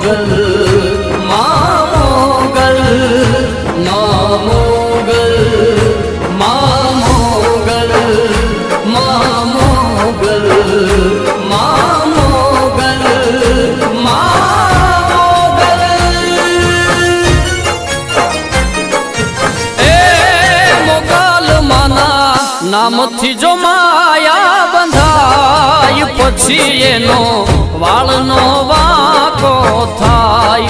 मोगल माँ मोगल माँ मोगल माँ मोगल माँ मोगल माँ मोगल माँ मोगल। ए मोगल माना नामथी जो माया बंधाई पछी एनो वाळनो वाको थाय।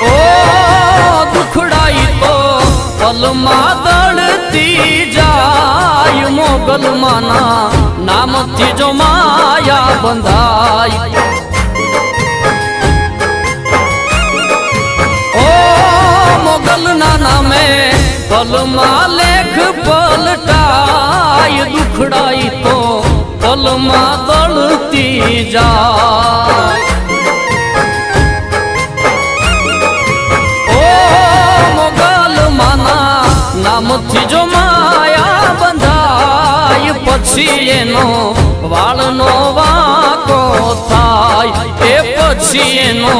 ओ दुखड़ाई तो पलमा दड़ती जाय मोगल माना नामथी जो माया बंधाई। ओ मोगल ना नामे पलमा लेख पलटाय दुखड़ाई तो पलमा दड़ती जाय। ओ मोगल माना नामथी जो माया बंधाय पछी एनो वाळनो वाको थाय। ए पछी एनो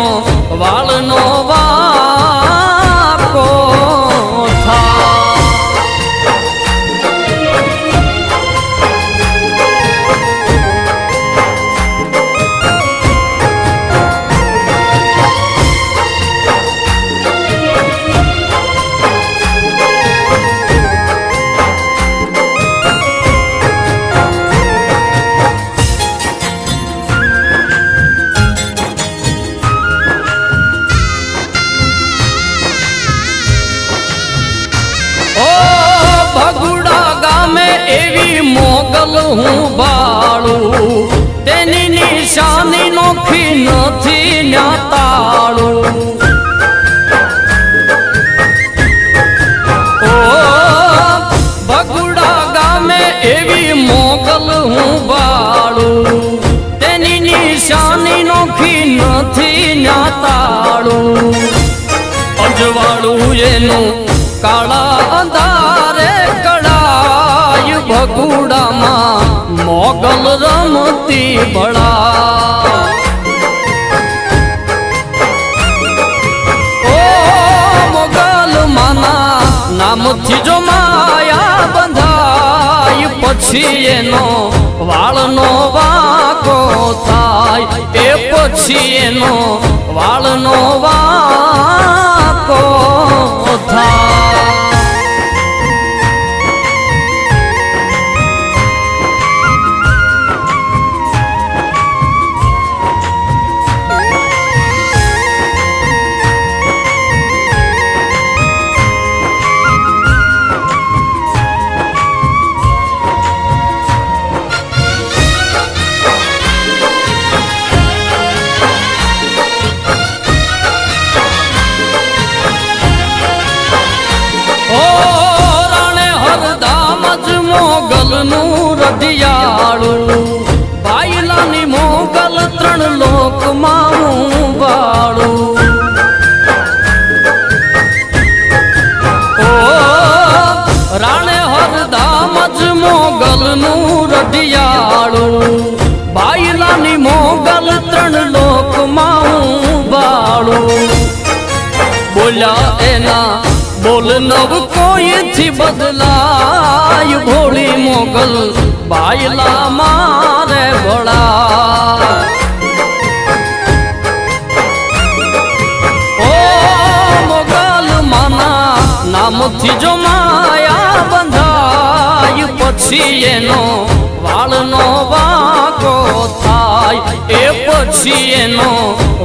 वाळनो वाको थाय। मोगल हूँ बाळू तेनी निशानी नोखी नथी न्याताळू। ओ भगुड़ा गामे एवी मोगल हूँ बाळू तेनी निशानी नोखी नथी न्याताळू। अजवाळू एनु काळा अंधारे भगुड़ा मां मोगल रमती बड़ा। ओ मोगल माना नामथी जो माया बंधाई पछी एनो वाळनो वाको थाय। ए पछी एनो वाळनो वाको थाय। रडियाळू बायलानी मोगल त्रण लोक माऊ बाळू। ओ राणे हरदामज मोगल नू रडियाळू बायलानी मोगल त्रण लोक माऊ बाळू। बोल्या एना बोल नव कोई थी बदलाय भोली मोगल बायला मारे बड़ा। ओ मोगल माना नामथी जो माया बंधाय पछी एनो वाळनो वाको थाय। ए पछी एनो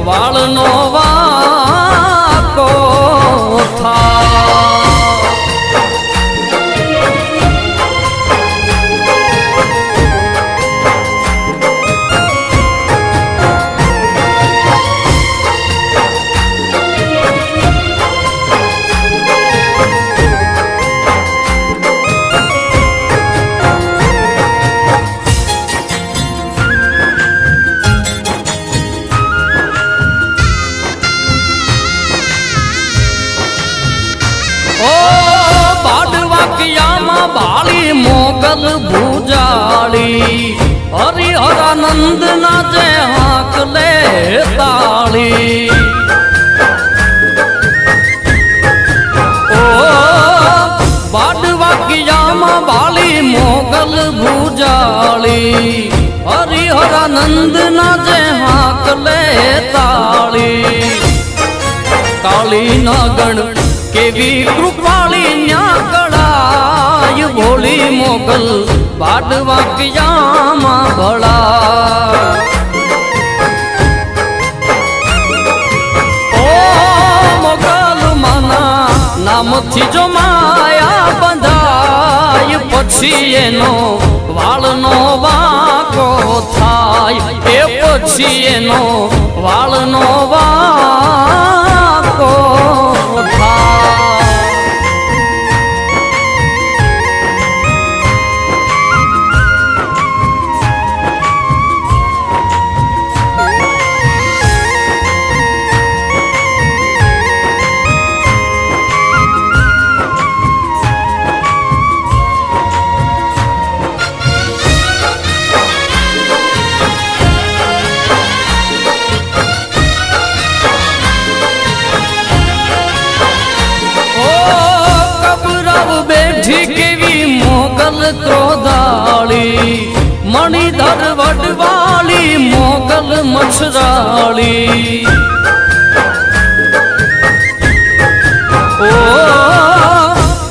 वाळनो वाको थाय। मोगल भूजाली हरिहरानंद नंद नाचे हाक ले ताली। ओ बाडवा किया मां बाली मोगल भूजाली। हरिहरानंद नाचे हाक ले ताली। काली नागण केवी कृपाली न्याकड़ाई भोली मोगल बाडवा किया मां भला। ओ मोगल माना नाम थी जो माया बंधाई पछी एनो वाळनो वाको थाय। ए पछी एनो वाळनो वाको थाय। केवी मोगल क्रोधाली मणिधर वडवाली मोगल मछराली। ओ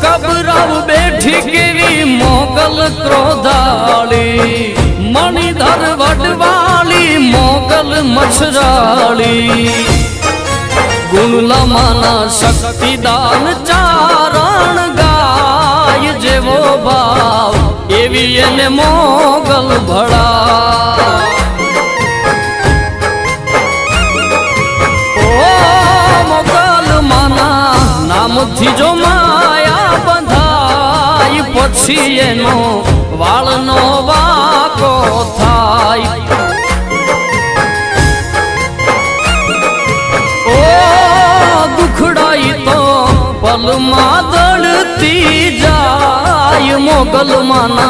कबराव बैठी केवी मोगल क्रोधाली मणिधर वडवाली मोगल मछराली। गुणला माना शक्तिदान चारण गाय जेवो भाव एवी एने मोगल भड़ा। ओ मोगल माना नाम थी जो माया बंधाई पछी एनो वाळनो वाको थाय। दुखड़ाई तो पल मादड़ती जाय मोगल माना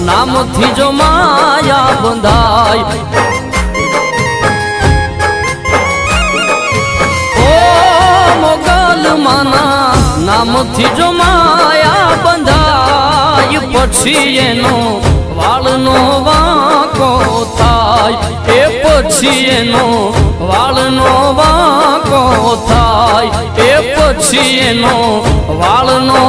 नाम थी जो माया बंधाई। ओ मोगल माना नाम थी जो माया बंधाई पछी एनो वाळनो वाको थाय। ए पछी एनो वाळनो वाको थाय। ए पछी एनो वाळनो